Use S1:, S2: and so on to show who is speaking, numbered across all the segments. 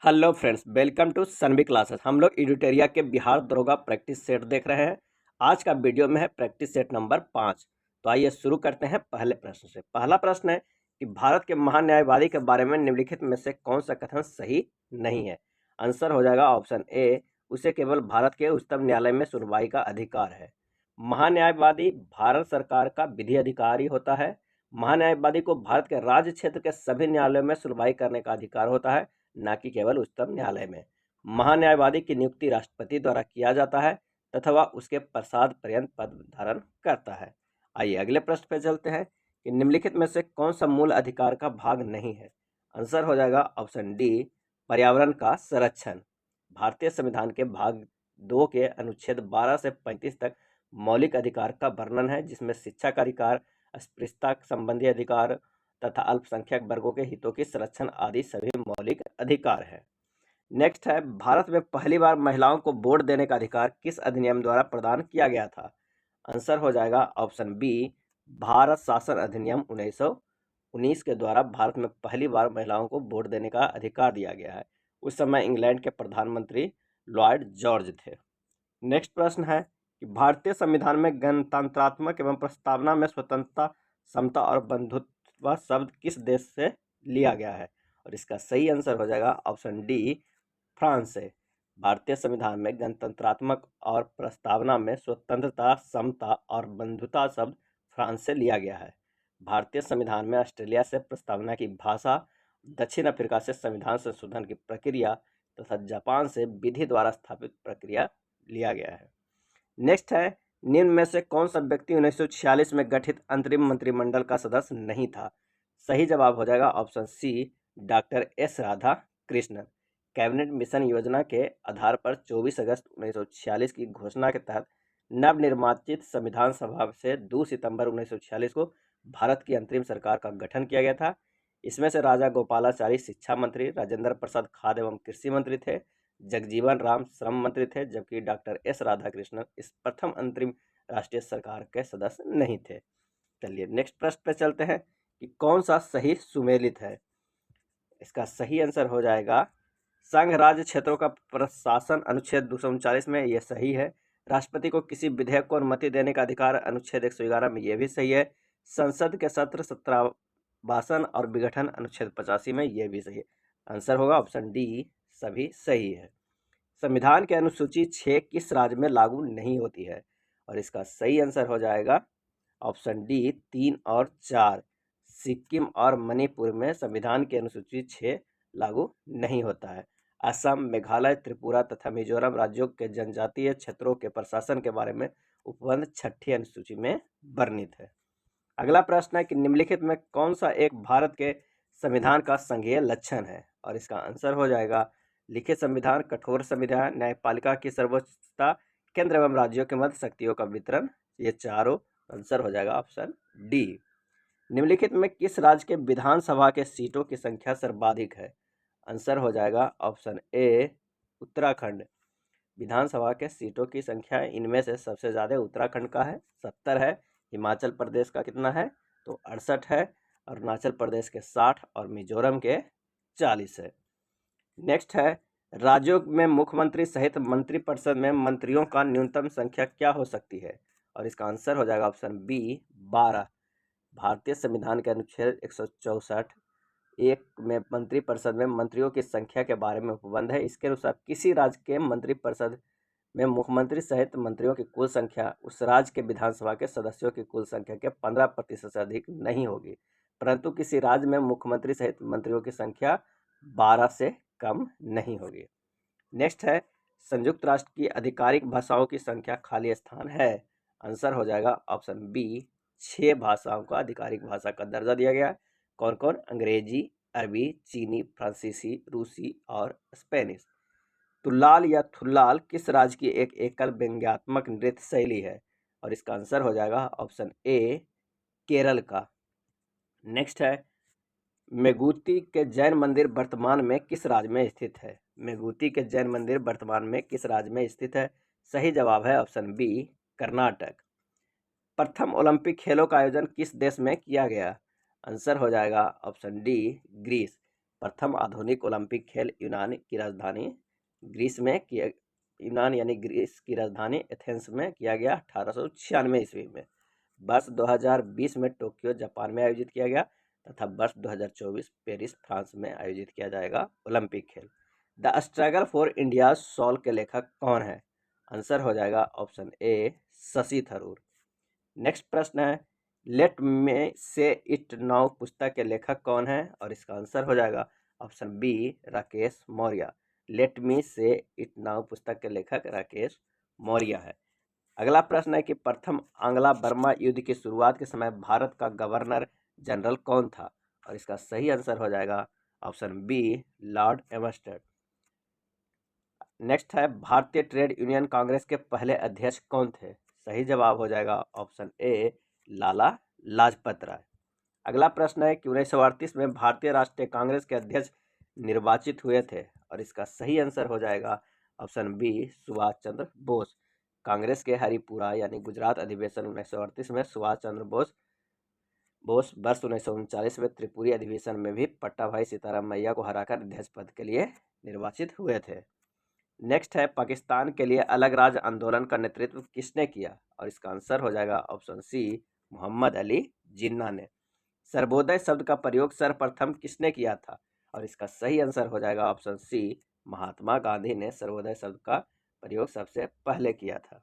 S1: Hello friends, welcome to Sanvi classes. हम लोग एडिटोरिया के बिहार दरोगा प्रैक्टिस सेट देख रहे हैं। आज का वीडियो में है प्रैक्टिस सेट नंबर 5। तो आइए शुरू करते हैं पहले प्रश्न से। पहला प्रश्न है कि भारत के महान्यायवादी के बारे में निम्नलिखित में से कौन सा कथन सही नहीं है। आंसर हो जाएगा ऑप्शन ए, उसे केवल भारत के उच्चतम न्यायालय में सुनवाई का अधिकार है। महान्यायवादी भारत सरकार का विधि अधिकारी होता है। महान्यायवादी को भारत के राज्य क्षेत्र के सभी न्यायालयों में सुनवाई करने का अधिकार होता है, न कि केवल उच्चतम न्यायालय में। महान्यायवादी की नियुक्ति राष्ट्रपति द्वारा किया जाता है तथा वह उसके प्रसाद पर्यंत पद धारण करता है। आइए अगले प्रश्न पे चलते हैं कि निम्नलिखित में से कौन सा मूल अधिकार का भाग नहीं है। आंसर हो जाएगा ऑप्शन डी, पर्यावरण का संरक्षण। भारतीय संविधान के भाग 2 के अनुच्छेद 12 से 35 तक मौलिक अधिकार का वर्णन है, जिसमें शिक्षा का अधिकार, अस्पृश्यता संबंधी अधिकार तथा अल्पसंख्यक वर्गों के हितों की संरक्षण आदि सभी मौलिक अधिकार है। नेक्स्ट है, भारत में पहली बार महिलाओं को वोट देने का अधिकार किस अधिनियम द्वारा प्रदान किया गया था। आंसर हो जाएगा ऑप्शन बी, भारत शासन अधिनियम 1919 के द्वारा भारत में पहली बार महिलाओं को वोट देने का अधिकार दिया गया है। उस समय इंग्लैंड के प्रधानमंत्री लॉर्ड जॉर्ज थे। नेक्स्ट प्रश्न है कि भारतीय संविधान में गणतंत्रात्मक एवं प्रस्तावना में स्वतंत्रता, समता और बंधुत्व शब्द किस देश से लिया गया है। और इसका सही आंसर हो जाएगा ऑप्शन डी, फ्रांस से। भारतीय संविधान में गणतंत्रात्मक और प्रस्तावना में स्वतंत्रता, समता और बंधुता शब्द फ्रांस से लिया गया है। भारतीय संविधान में ऑस्ट्रेलिया से प्रस्तावना की भाषा, दक्षिण अफ्रीका से संविधान संशोधन की प्रक्रिया तथा जापान से विधि द्वारा स्थापित प्रक्रिया लिया गया है। नेक्स्ट है, निम्न में से कौन सा व्यक्ति 1946 में गठित अंतरिम मंत्रिमंडल का सदस्य नहीं था। सही जवाब हो जाएगा option C, doctor S Radhakrishnan. Cabinet mission योजना के आधार पर 24 अगस्त 1946 की घोषणा के तहत नवनिर्वाचित संविधान सभा से 2 सितंबर 1946 को भारत की अंतरिम सरकार का गठन किया गया था। इसमें से राजा गोपालाचारी शिक्षा मंत्री, राजेंद्र प्रसाद खाद्य एवं कृषि मंत्री थे, जगजीवन राम श्रम मंत्री थे, जबकि डॉक्टर एस राधाकृष्णन इस प्रथम अंतरिम राष्ट्रीय सरकार के सदस्य नहीं थे। चलिए नेक्स्ट प्रश्न पे चलते हैं कि कौन सा सही सुमेलित है। इसका सही आंसर हो जाएगा संघ राज्य क्षेत्रों का प्रशासन, अनुच्छेद 239 में यह सही है। राष्ट्रपति को किसी विधेयक को अनुमति देने का अधिकार, अनुच्छेद 111 में यह भी सही है। संसद के सत्र, सत्रावासन और विघटन, अनुच्छेद 85 में यह भी सही है। आंसर होगा ऑप्शन डी, सभी सही है। संविधान के अनुसूची 6 किस राज्य में लागू नहीं होती है। और इसका सही आंसर हो जाएगा ऑप्शन डी, 3 और 4। सिक्किम और मणिपुर में संविधान की अनुसूची 6 लागू नहीं होता है। असम, मेघालय, त्रिपुरा तथा मिजोरम राज्यों के जनजातीय क्षेत्रों के प्रशासन के बारे में उपबंध 6ठी अनुसूची में वर्णित है। अगला प्रश्न है कि निम्नलिखित में कौन सा एक भारत के संविधान का संघीय लक्षण है। और इसका आंसर हो जाएगा लिखित संविधान, कठोर संविधान, न्यायपालिका की सर्वोच्चता, केंद्र एवं राज्यों के मध्य शक्तियों का वितरण, ये चारों। आंसर हो जाएगा ऑप्शन डी। निम्नलिखित में किस राज्य के विधानसभा के सीटों की संख्या सर्वाधिक है। आंसर हो जाएगा ऑप्शन ए, उत्तराखंड। विधानसभा के सीटों की संख्या इनमें से सबसे ज़्यादा उत्तराखंड का है, 70 है। हिमाचल प्रदेश का कितना है, तो 68 है। अरुणाचल प्रदेश के 60 और मिजोरम के 40 है। नेक्स्ट है, राज्यों में मुख्यमंत्री सहित मंत्रिपरिषद में मंत्रियों का न्यूनतम संख्या क्या हो सकती है। और इसका आंसर हो जाएगा ऑप्शन बी, 12। भारतीय संविधान के अनुच्छेद 164 एक में मंत्रिपरिषद में मंत्रियों की संख्या के बारे में उपबंध है। इसके अनुसार किसी राज्य के मंत्रिपरिषद में मुख्यमंत्री सहित मंत्रियों की कुल संख्या उस राज्य के विधानसभा के सदस्यों की कुल संख्या के 15% से अधिक नहीं होगी, परंतु किसी राज्य में मुख्यमंत्री सहित मंत्रियों की संख्या 12 से कम नहीं होगी। नेक्स्ट है, संयुक्त राष्ट्र की आधिकारिक भाषाओं की संख्या खाली स्थान है। आंसर हो जाएगा ऑप्शन बी, 6 भाषाओं को आधिकारिक भाषा का दर्जा दिया गया है। कौन कौन, अंग्रेजी, अरबी, चीनी, फ्रांसीसी, रूसी और स्पेनिश। तुल्लाल या थुल्लाल किस राज्य की एक एकल व्यंग्यात्मक नृत्य शैली है। और इसका आंसर हो जाएगा ऑप्शन ए, केरल का। नेक्स्ट है, मेगुती के जैन मंदिर वर्तमान में किस राज्य में स्थित है। मेगुती के जैन मंदिर वर्तमान में किस राज्य में स्थित है। सही जवाब है ऑप्शन बी, कर्नाटक। प्रथम ओलंपिक खेलों का आयोजन किस देश में किया गया। आंसर हो जाएगा ऑप्शन डी, ग्रीस। प्रथम आधुनिक ओलंपिक खेल यूनान की राजधानी ग्रीस में किया यूनान यानी ग्रीस की राजधानी एथेंस में किया गया 1896 ईस्वी में। वर्ष 2020 में टोक्यो जापान में आयोजित किया गया तथा वर्ष 2024 पेरिस फ्रांस में आयोजित किया जाएगा ओलंपिक खेल। The struggle for India soul के लेखक कौन है? आंसर हो जाएगा option A Shashi Tharoor. Next प्रश्न है late me say it now पुस्तक के लेखक कौन है? और इसका आंसर हो जाएगा option B Rakesh Maurya. Let me say it now पुस्तक के लेखक राकेश मौर्य है। अगला प्रश्न है कि प्रथम आंग्ला बर्मा युद्ध की शुरुआत के समय भारत का गवर्नर जनरल कौन था? और इसका सही आंसर हो जाएगा ऑप्शन बी लॉर्ड एम्स्टेड। नेक्स्ट है भारतीय ट्रेड यूनियन कांग्रेस के पहले अध्यक्ष कौन थे? सही जवाब हो जाएगा ऑप्शन ए लाला लाजपत राय। अगला प्रश्न है कि 1938 में भारतीय राष्ट्रीय कांग्रेस के अध्यक्ष निर्वाचित हुए थे? और इसका सही आंसर हो जाएगा ऑप्शन बी सुभाष चंद्र बोस। कांग्रेस के हरिपुरा यानी गुजरात अधिवेशन 1938 में सुभाष चंद्र बोस वर्ष 1939 में त्रिपुरी अधिवेशन में भी पट्टा भाई सीताराम मैया को हराकर अध्यक्ष पद के लिए निर्वाचित हुए थे। नेक्स्ट है पाकिस्तान के लिए अलग राज्य आंदोलन का नेतृत्व किसने किया? और इसका आंसर हो जाएगा ऑप्शन सी मोहम्मद अली जिन्ना ने। सर्वोदय शब्द का प्रयोग सर्वप्रथम किसने किया था? और इसका सही आंसर हो जाएगा ऑप्शन सी महात्मा गांधी ने सर्वोदय शब्द का प्रयोग सबसे पहले किया था।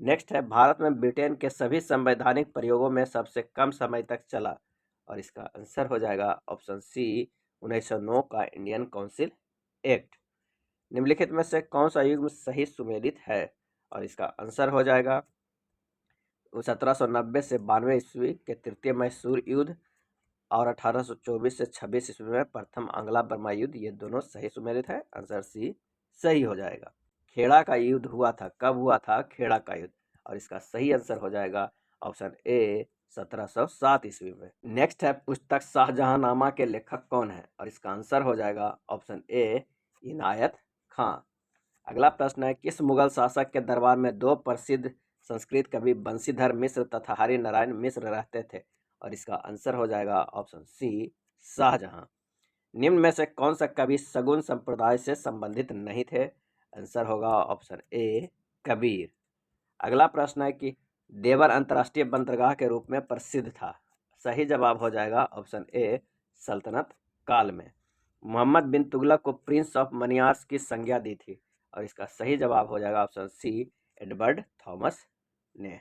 S1: नेक्स्ट है भारत में ब्रिटेन के सभी संवैधानिक प्रयोगों में सबसे कम समय तक चला? और इसका आंसर हो जाएगा ऑप्शन सी 1909 का इंडियन काउंसिल एक्ट। निम्नलिखित में से कौन सा युग सही सुमेलित है? और इसका आंसर हो जाएगा 1790 से 92 ईस्वी के तृतीय मैसूर युद्ध और 1824 से 26 ईस्वी में प्रथम आंग्ला बर्मा युद्ध, ये दोनों सही सुमेलित है। आंसर सी सही हो जाएगा। खेड़ा का युद्ध हुआ था, कब हुआ था खेड़ा का युद्ध? और इसका सही आंसर हो जाएगा ऑप्शन ए 1707 ईस्वी में। नेक्स्ट है पुस्तक शाहजहांनामा के लेखक कौन है? और इसका आंसर हो जाएगा ऑप्शन ए इनायत खां। अगला प्रश्न है किस मुगल शासक के दरबार में दो प्रसिद्ध संस्कृत कवि बंशीधर मिश्र तथा हरि नारायण मिश्र रहते थे? और इसका आंसर हो जाएगा ऑप्शन सी शाहजहां। निम्न में से कौन सा कवि सगुन संप्रदाय से संबंधित नहीं थे? आंसर होगा ऑप्शन ए कबीर। अगला प्रश्न है कि देवर अंतर्राष्ट्रीय बंदरगाह के रूप में प्रसिद्ध था? सही जवाब हो जाएगा ऑप्शन ए सल्तनत काल में। मोहम्मद बिन तुगलक को प्रिंस ऑफ मनियार्स की संज्ञा दी थी? और इसका सही जवाब हो जाएगा ऑप्शन सी एडवर्ड थॉमस ने।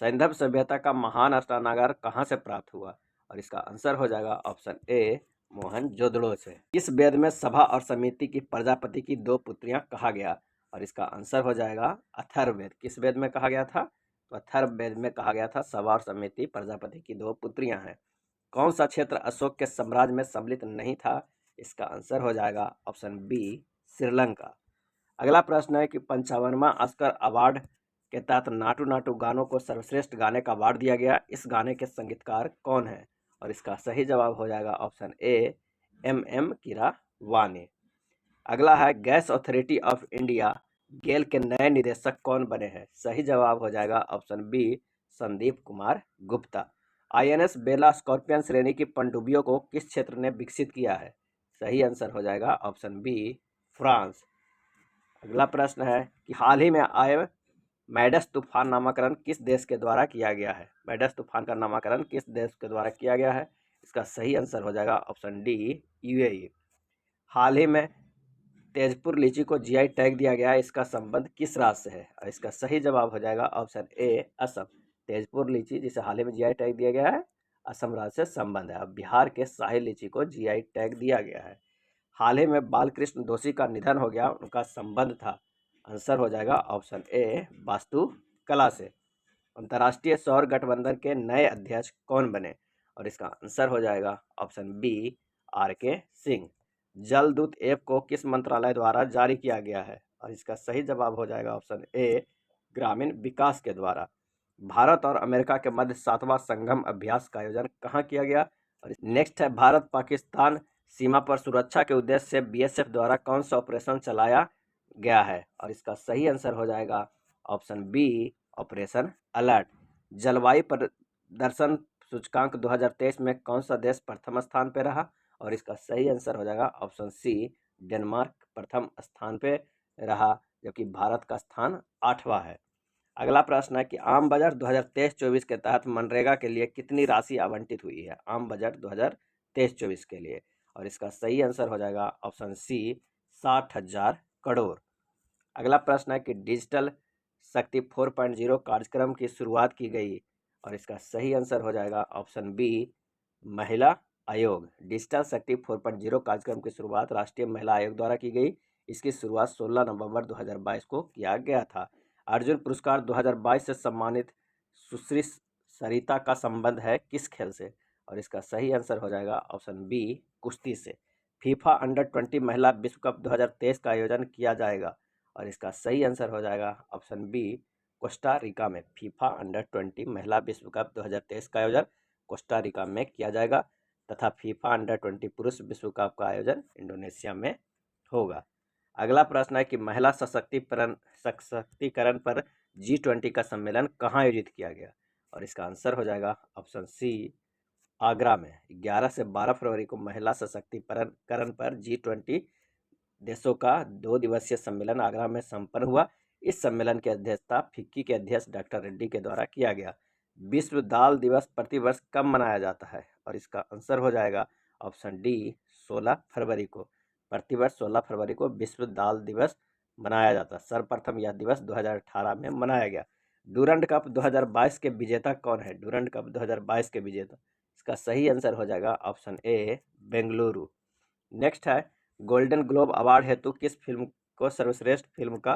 S1: सैंधव सभ्यता का महान अष्टानागार कहाँ से प्राप्त हुआ? और इसका आंसर हो जाएगा ऑप्शन ए मोहनजोदड़ो से। इस वेद में सभा और समिति की प्रजापति की दो पुत्रियां कहा गया? और इसका आंसर हो जाएगा अथर्ववेद। किस वेद में कहा गया था? तो अथर्ववेद में कहा गया था सभा और समिति प्रजापति की दो पुत्रियां हैं। कौन सा क्षेत्र अशोक के साम्राज्य में सम्मिलित नहीं था? इसका आंसर हो जाएगा ऑप्शन बी श्रीलंका। अगला प्रश्न है कि 55वां ऑस्कर अवार्ड के तहत नाटू नाटू गानों को सर्वश्रेष्ठ गाने का अवार्ड दिया गया। इस गाने के संगीतकार कौन है? और इसका सही जवाब हो जाएगा ऑप्शन ए एम कीरावानी। अगला है गैस अथॉरिटी ऑफ इंडिया गेल के नए निदेशक कौन बने हैं? सही जवाब हो जाएगा option B Sandeep Kumar Gupta. INS Vela scorpion श्रेणी की पनडुब्बियों को किस क्षेत्र ने विकसित किया है? सही आंसर हो जाएगा ऑप्शन बी फ्रांस। अगला प्रश्न है कि हाल ही में आए मैडस तूफान नामकरण किस देश के द्वारा किया गया है? मैडस तूफान का नामकरण किस देश के द्वारा किया गया है? इसका सही आंसर हो जाएगा ऑप्शन डी यूएई। हाल ही में तेजपुर लीची को जीआई टैग दिया गया है, इसका संबंध किस राज्य से है? और इसका सही जवाब हो जाएगा ऑप्शन ए असम। तेजपुर लीची जिसे हाल ही में जीआई टैग दिया गया है, असम राज्य से संबंध है। अब बिहार के शाही लीची को जीआई टैग दिया गया है। हाल ही में बालकृष्ण दोषी का निधन हो गया, उनका संबंध था? आंसर हो जाएगा ऑप्शन ए वास्तु कला से। अंतर्राष्ट्रीय सौर गठबंधन के नए अध्यक्ष कौन बने? और इसका आंसर हो जाएगा option B R K. Singh. Jaldoot app को किस मंत्रालय द्वारा जारी किया गया है? और इसका सही जवाब हो जाएगा ऑप्शन ए ग्रामीण विकास के द्वारा। भारत और अमेरिका के मध्य 7वां संगम अभ्यास का आयोजन कहाँ किया गया? और नेक्स्ट है भारत पाकिस्तान सीमा पर सुरक्षा के उद्देश्य से बीएसएफ द्वारा कौन सा ऑपरेशन चलाया गया है? और इसका सही आंसर हो जाएगा ऑप्शन बी ऑपरेशन अलर्ट। जलवायु प्रदर्शन सूचकांक 2023 में कौन सा देश प्रथम स्थान पर रहा? और इसका सही आंसर हो जाएगा ऑप्शन सी, डेनमार्क प्रथम स्थान पे रहा, जबकि भारत का स्थान 8वां है। अगला प्रश्न है कि आम बजट 2023-24 के तहत मनरेगा के लिए कितनी राशि आवंटित हुई है? आम बजट 2023-24 के लिए, और इसका सही आंसर हो जाएगा ऑप्शन सी, 60,000 करोड़। अगला प्रश्न है कि डिजिटल शक्ति 4.0 कार्यक्रम की शुरुआत की गई, और इसका सही आंसर हो जाएगा ऑप्शन बी, महिला आयोग। डिजिटल शक्ति 4.0 कार्यक्रम की शुरुआत राष्ट्रीय महिला आयोग द्वारा की गई। इसकी शुरुआत 16 नवंबर 2022 को किया गया था। अर्जुन पुरस्कार 2022 से सम्मानित सुश्री सरिता का संबंध है किस खेल से? और इसका सही आंसर हो जाएगा ऑप्शन बी, कुश्ती से। फीफा अंडर-20 महिला विश्व कप 2023 का आयोजन किया जाएगा, और इसका सही आंसर हो जाएगा ऑप्शन बी, कोस्टा रिका में। फीफा अंडर-20 महिला विश्व कप 2023 का आयोजन कोस्टा रिका में किया जाएगा, तथा फीफा अंडर-20 पुरुष विश्व कप का आयोजन इंडोनेशिया में होगा। अगला प्रश्न है कि महिला सशक्तिकरण पर G20 का सम्मेलन कहाँ आयोजित किया गया? और इसका आंसर हो जाएगा ऑप्शन सी, आगरा में। 11 से 12 फरवरी को महिला सशक्तिकरण पर G20 देशों का 2 दिवसीय सम्मेलन आगरा में संपन्न हुआ। इस सम्मेलन की अध्यक्षता फिक्की के अध्यक्ष डॉक्टर रेड्डी के द्वारा किया गया। विश्व दाल दिवस प्रतिवर्ष कब मनाया जाता है? और इसका आंसर हो जाएगा ऑप्शन डी, 16 फरवरी को। प्रतिवर्ष 16 फरवरी को विश्व दाल दिवस मनाया जाता है। सर्वप्रथम यह दिवस 2018 में मनाया गया। डूरंड कप 2022 के विजेता कौन है? डूरंड कप 2022 के विजेता, इसका सही आंसर हो जाएगा ऑप्शन ए, बेंगलुरु। नेक्स्ट है, गोल्डन ग्लोब अवार्ड हेतु किस फिल्म को सर्वश्रेष्ठ फिल्म का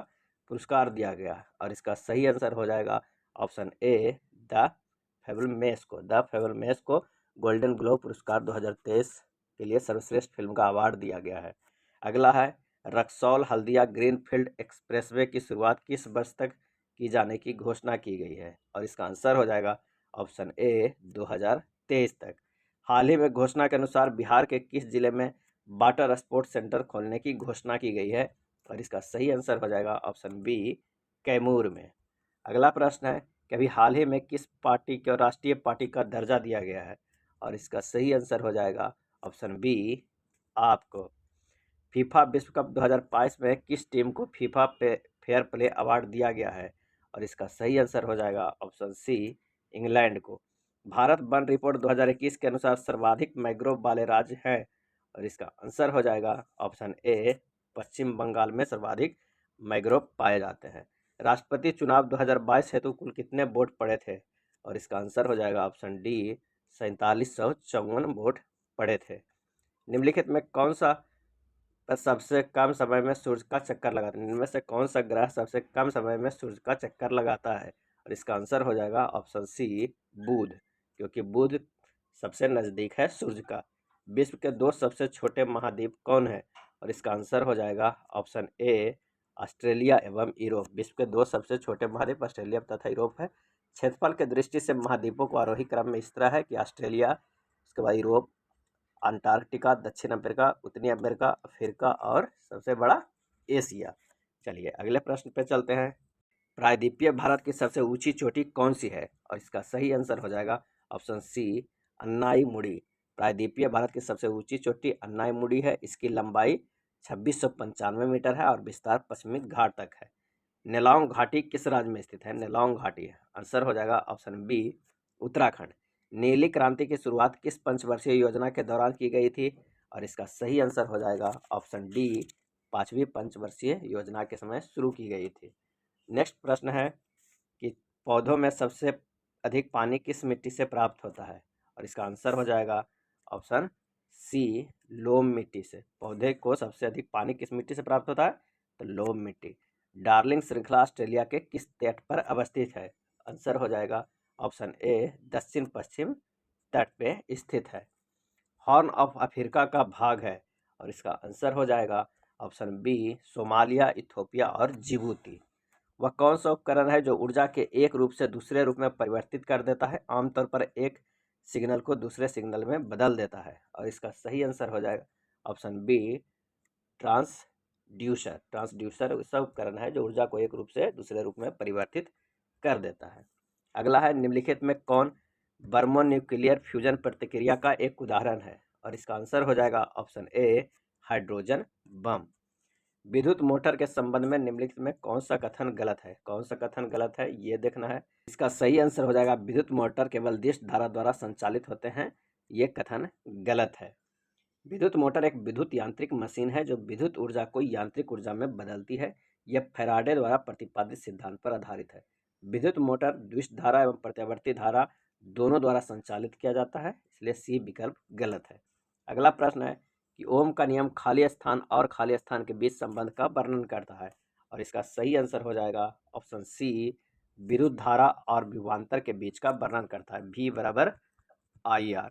S1: पुरस्कार दिया गया? और इसका सही आंसर हो जाएगा ऑप्शन ए, द फेबलमैन को। द फेबलमैन को गोल्डन ग्लोब पुरस्कार 2023 के लिए सर्वश्रेष्ठ फिल्म का अवार्ड दिया गया है। अगला है, रक्सौल हल्दिया ग्रीनफील्ड एक्सप्रेसवे की शुरुआत किस वर्ष तक की जाने की घोषणा की गई है? और इसका आंसर हो जाएगा ऑप्शन ए, 2023 तक। हाल ही में घोषणा के अनुसार बिहार के किस जिले में वाटर स्पोर्ट्स सेंटर खोलने की घोषणा की गई है? और इसका सही आंसर हो जाएगा ऑप्शन बी, कैमूर में। अगला प्रश्न है कि अभी हाल ही में किस पार्टी को राष्ट्रीय पार्टी का दर्जा दिया गया है? और इसका सही आंसर हो जाएगा ऑप्शन बी, आपको। फीफा विश्व कप 2022 में किस टीम को फीफा फेयर प्ले अवार्ड दिया गया है? और इसका सही आंसर हो जाएगा ऑप्शन सी, इंग्लैंड को। भारत वन रिपोर्ट 2021 के अनुसार सर्वाधिक मैंग्रोव वाले राज्य हैं, और इसका आंसर हो जाएगा ऑप्शन ए, पश्चिम बंगाल में सर्वाधिक मैंग्रोव पाए जाते हैं। राष्ट्रपति चुनाव 2022 हेतु कुल कितने वोट पड़े थे? और इसका आंसर हो जाएगा ऑप्शन डी, 4754 वोट पड़े थे। निम्नलिखित में कौन सा सबसे कम समय में सूर्य का चक्कर लगाता है? इनमें से कौन सा ग्रह सबसे कम समय में सूर्य का चक्कर लगाता है? और इसका आंसर हो जाएगा ऑप्शन सी, बुध, क्योंकि बुध सबसे नज़दीक है सूर्य का। विश्व के 2 सबसे छोटे महाद्वीप कौन है? और इसका आंसर हो जाएगा ऑप्शन ए, ऑस्ट्रेलिया एवं यूरोप। विश्व के 2 सबसे छोटे महाद्वीप ऑस्ट्रेलिया तथा यूरोप है। क्षेत्रफल के दृष्टि से महाद्वीपों को आरोही क्रम में इस तरह है कि ऑस्ट्रेलिया, उसके बाद यूरोप, अंटार्कटिका, दक्षिण अमेरिका, उत्तरी अमेरिका, अफ्रीका और सबसे बड़ा एशिया। चलिए अगले प्रश्न पे चलते हैं। प्रायद्वीपीय भारत की सबसे ऊंची चोटी कौन सी है? और इसका सही आंसर हो जाएगा ऑप्शन सी, अन्नाईमुड़ी। प्रायद्वीपीय भारत की सबसे ऊंची चोटी अन्नाईमुड़ी है। इसकी लंबाई 2695 मीटर है और विस्तार पश्चिमी घाट तक है। नेलांग घाटी किस राज्य में स्थित है? नेलांग घाटी है, आंसर हो जाएगा ऑप्शन बी, उत्तराखंड। नीली क्रांति की शुरुआत किस पंचवर्षीय योजना के दौरान की गई थी? और इसका सही आंसर हो जाएगा ऑप्शन डी, 5वीं पंचवर्षीय योजना के समय शुरू की गई थी। नेक्स्ट प्रश्न है कि पौधों में सबसे अधिक पानी किस मिट्टी से प्राप्त होता है? और इसका आंसर हो जाएगा ऑप्शन सी, लोम मिट्टी से। पौधे को सबसे अधिक पानी किस मिट्टी से प्राप्त होता है? तो लोम मिट्टी। डार्लिंग श्रृंखला ऑस्ट्रेलिया के किस तट पर अवस्थित है? आंसर हो जाएगा ऑप्शन ए, दक्षिण पश्चिम तट पे स्थित है। हॉर्न ऑफ अफ्रीका का भाग है, और इसका आंसर हो जाएगा ऑप्शन बी, सोमालिया, इथोपिया और जिबूती। वह कौन सा उपकरण है जो ऊर्जा के एक रूप से दूसरे रूप में परिवर्तित कर देता है? आमतौर पर एक सिग्नल को दूसरे सिग्नल में बदल देता है। और इसका सही आंसर हो जाएगा ऑप्शन बी, ट्रांसड्यूसर। ट्रांसड्यूसर ऐसा उपकरण है जो ऊर्जा को एक रूप से दूसरे रूप में परिवर्तित कर देता है। अगला है, निम्नलिखित में कौन बर्मोन्यूक्लियर फ्यूजन प्रतिक्रिया का एक उदाहरण है? और इसका आंसर हो जाएगा ऑप्शन ए हाइड्रोजन बम। विद्युत मोटर के संबंध में निम्नलिखित में कौन सा कथन गलत है? कौन सा कथन गलत है ये देखना है। इसका सही आंसर हो जाएगा विद्युत मोटर केवल दिश धारा द्वारा संचालित होते हैं, ये कथन गलत है। विद्युत मोटर एक विद्युत यांत्रिक मशीन है जो विद्युत ऊर्जा को यांत्रिक ऊर्जा में बदलती है। यह फैराडे द्वारा प्रतिपादित सिद्धांत पर आधारित है। विद्युत मोटर द्विश धारा एवं प्रत्यावर्ती धारा दोनों द्वारा संचालित किया जाता है, इसलिए सी विकल्प गलत है। अगला प्रश्न है कि ओम का नियम खाली स्थान और खाली स्थान के बीच संबंध का वर्णन करता है, और इसका सही आंसर हो जाएगा ऑप्शन सी विद्युत धारा और विभवांतर के बीच का वर्णन करता है, V बराबर IR।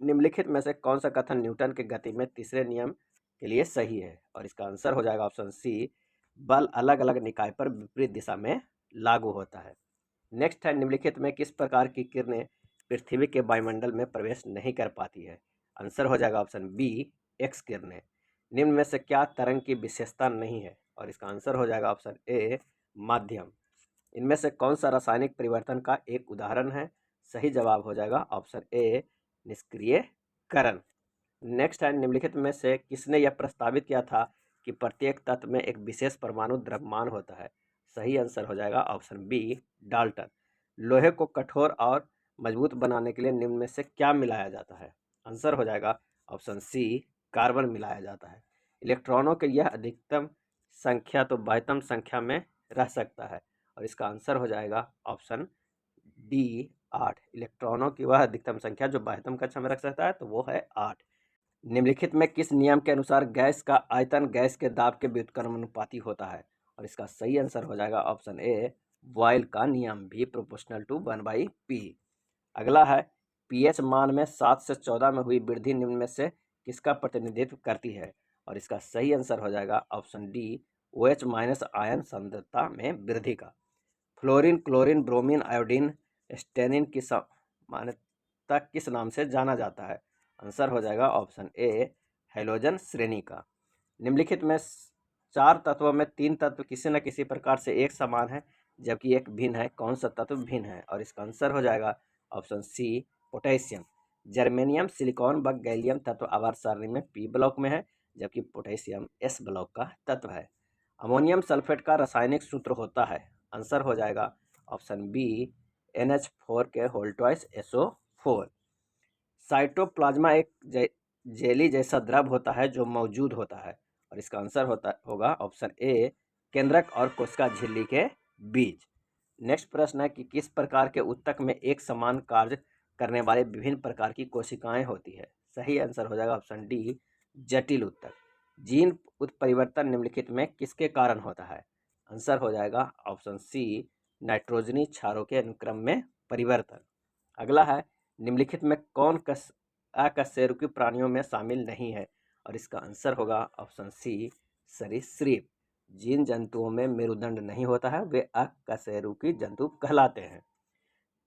S1: निम्नलिखित में से कौन सा कथन न्यूटन के गति में तीसरे नियम के लिए सही है? और इसका आंसर हो जाएगा ऑप्शन सी बल अलग अलग निकाय पर विपरीत दिशा में लागू होता है। नेक्स्ट है निम्नलिखित में किस प्रकार की किरणें पृथ्वी के वायुमंडल में प्रवेश नहीं कर पाती है? आंसर हो जाएगा ऑप्शन बी एक्स किरणें। निम्न में से क्या तरंग की विशेषता नहीं है? और इसका आंसर हो जाएगा ऑप्शन ए माध्यम। इनमें से कौन सा रासायनिक परिवर्तन का एक उदाहरण है? सही जवाब हो जाएगा ऑप्शन ए निष्क्रियकरण। नेक्स्ट है निम्नलिखित में से किसने यह प्रस्तावित किया था कि प्रत्येक तत्व में एक विशेष परमाणु द्रव्यमान होता है? सही आंसर हो जाएगा ऑप्शन बी डाल्टन। लोहे को कठोर और मजबूत बनाने के लिए निम्न में से क्या मिलाया जाता है? आंसर हो जाएगा ऑप्शन सी कार्बन मिलाया जाता है। इलेक्ट्रॉनों की यह अधिकतम संख्या तो बाह्यतम संख्या में रह सकता है, और इसका आंसर हो जाएगा ऑप्शन डी 8। इलेक्ट्रॉनों की वह अधिकतम संख्या जो बाह्यतम कक्षा में रख सकता है तो वो है 8। निम्नलिखित में किस नियम के अनुसार गैस का आयतन गैस के दाब के व्युत्क्रमानुपाती होता है? और इसका सही आंसर हो जाएगा ऑप्शन ए बॉयल का नियम, V प्रोपोर्शनल टू 1/P। अगला है pH मान में 7 से 14 में हुई वृद्धि निम्न में से किसका प्रतिनिधित्व करती है? और इसका सही आंसर हो जाएगा option D OH minus ion सांद्रता में वृद्धि का। फ्लोरीन, क्लोरीन, ब्रोमीन, आयोडीन, स्टेनिन की सामान्यता किस नाम से जाना जाता है? आंसर हो जाएगा ऑप्शन ए हैलोजन श्रेणी का। निम्नलिखित में 4 तत्वों में 3 तत्व किसी न किसी प्रकार से एक समान है जबकि एक भिन्न है। कौन सा तत्व भिन्न है? और इसका आंसर हो जाएगा option C potassium. Germanium, silicon व गैलियम तत्व आवर्त सारणी में P ब्लॉक में है जबकि पोटेशियम S ब्लॉक का तत्व है। अमोनियम सल्फेट का रासायनिक सूत्र होता है। आंसर हो जाएगा ऑप्शन बी NH4 के होल ट्वाइस SO4। साइटोप्लाज्मा एक जेली जैसा द्रव होता है जो मौजूद होता है, और इसका आंसर होगा ऑप्शन ए केंद्रक और कोशिका झिल्ली के बीच। नेक्स्ट प्रश्न है कि किस प्रकार के ऊतक में एक समान कार्य करने वाले विभिन्न प्रकार की कोशिकाएं होती है? सही आंसर हो जाएगा ऑप्शन डी जटिल ऊतक। जीन उत्परिवर्तन निम्नलिखित में किसके कारण होता है? आंसर हो जाएगा ऑप्शन सी नाइट्रोजनी क्षारों के अनुक्रम में परिवर्तन। अगला है निम्नलिखित में कौन अकशेरुकी प्राणियों में शामिल नहीं है? और इसका आंसर होगा ऑप्शन सी सरीसृप। जिन जंतुओं में मेरुदंड नहीं होता है वे अकशेरुकी जंतु कहलाते हैं।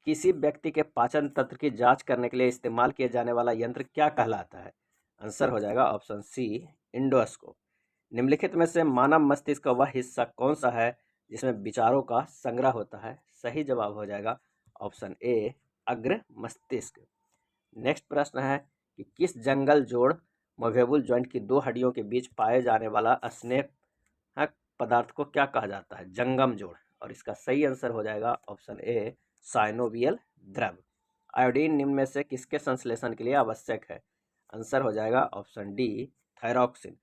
S1: किसी व्यक्ति के पाचन तंत्र की जांच करने के लिए इस्तेमाल किया जाने वाला यंत्र क्या कहलाता है? आंसर हो जाएगा ऑप्शन सी इंडोस्कोप। निम्नलिखित में से मानव मस्तिष्क का वह हिस्सा कौन सा है जिसमें विचारों का संग्रह होता है? सही जवाब हो जाएगा ऑप्शन ए अग्र मस्तिष्क। नेक्स्ट प्रश्न है कि किस जंगल जोड़ मोवेबल जॉइंट की 2 हड्डियों के बीच पाए जाने वाला स्नेहक पदार्थ को क्या कहा जाता है? जंगम जोड़। और इसका सही आंसर हो जाएगा ऑप्शन ए साइनोवियल द्रव। आयोडीन निम्न में से किसके संश्लेषण के लिए आवश्यक है? आंसर हो जाएगा ऑप्शन डी थायरॉक्सिन।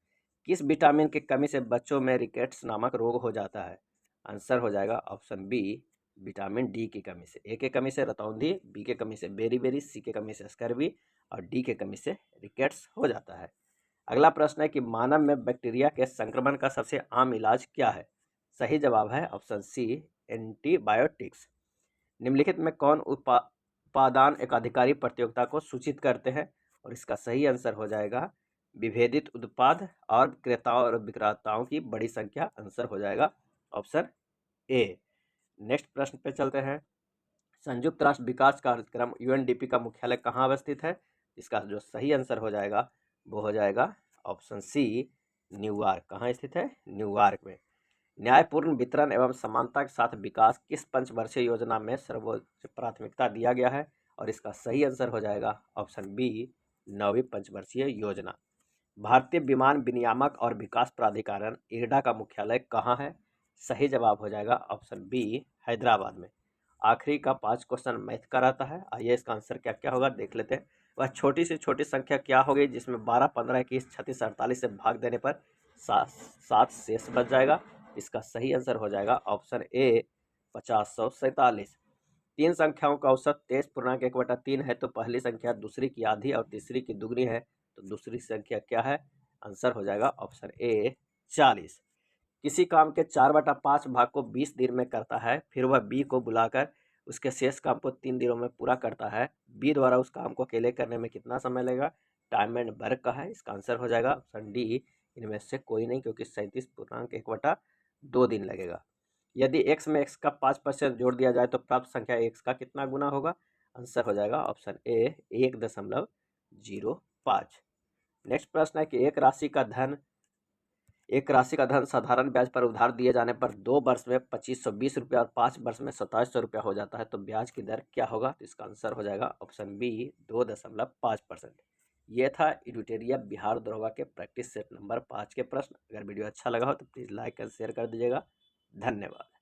S1: किस विटामिन की कमी से बच्चों में रिकेट्स नामक रोग हो जाता है? आंसर हो जाएगा ऑप्शन बी विटामिन डी की कमी से। ए के कमी से रतौंधी, बी के कमी से बेरी, सी के कमी से स्कर्वी और डी के कमी से रिकेट्स हो जाता है। अगला प्रश्न है कि मानव में बैक्टीरिया के संक्रमण का सबसे आम इलाज क्या है? सही जवाब है ऑप्शन सी एंटीबायोटिक्स। निम्नलिखित में कौन उपादान एकाधिकारी प्रतियोगिता को सूचित करते हैं? और इसका सही आंसर हो जाएगा विभेदित उत्पाद और क्रेताओं और विक्रेताओं की बड़ी संख्या। आंसर हो जाएगा ऑप्शन ए। नेक्स्ट प्रश्न पे चलते हैं। संयुक्त राष्ट्र विकास कार्यक्रम UNDP का मुख्यालय कहाँ अवस्थित है? इसका जो सही आंसर हो जाएगा वो हो जाएगा ऑप्शन सी न्यूयॉर्क। कहाँ स्थित है? न्यूयॉर्क में। न्यायपूर्ण वितरण एवं समानता के साथ विकास किस पंचवर्षीय योजना में सर्वोच्च प्राथमिकता दिया गया है? और इसका सही आंसर हो जाएगा ऑप्शन बी 9वीं पंचवर्षीय योजना। भारतीय विमान विनियामक और विकास प्राधिकरण इरडा का मुख्यालय कहाँ है? सही जवाब हो जाएगा ऑप्शन बी, हैदराबाद में। आखिरी का 5 क्वेश्चन मैथ का रहता है। आइए इसका आंसर क्या क्या होगा देख लेते हैं। वह छोटी से छोटी संख्या क्या होगी जिसमें 12, 15, 21, 36, 48 से भाग देने पर 7 शेष बच जाएगा? इसका सही आंसर हो जाएगा ऑप्शन ए, 5047। तीन संख्याओं का औसत 23.1/3 है तो पहली संख्या दूसरी की आधी और तीसरी की दुगनी है, तो दूसरी संख्या क्या है? आंसर हो जाएगा ऑप्शन ए, 40। किसी काम के 4/5 भाग को 20 दिन में करता है, फिर वह बी को बुलाकर उसके शेष काम को 3 दिनों में पूरा करता है। बी द्वारा उस काम को अकेले करने में कितना समय लगेगा? टाइम एंड वर्क का है। इसका आंसर हो जाएगा ऑप्शन डी, इनमें से कोई नहीं, क्योंकि 37.1/2 दिन लगेगा। यदि x में x का 5% जोड़ दिया जाए तो प्राप्त संख्या x का कितना गुना होगा? आंसर हो जाएगा ऑप्शन ए, 1.05। नेक्स्ट प्रश्न है कि एक राशि का धन साधारण ब्याज पर उधार दिए जाने पर 2 वर्ष में 2520 रुपया और 5 वर्ष में 2700 रुपया हो जाता है, तो ब्याज की दर क्या होगा? तो इसका आंसर हो जाएगा ऑप्शन बी, 2.5%। ये था एडुटेरिया बिहार दरोगा के प्रैक्टिस सेट नंबर 5 के प्रश्न। अगर वीडियो अच्छा लगा हो तो प्लीज़ लाइक और शेयर कर दीजिएगा। धन्यवाद।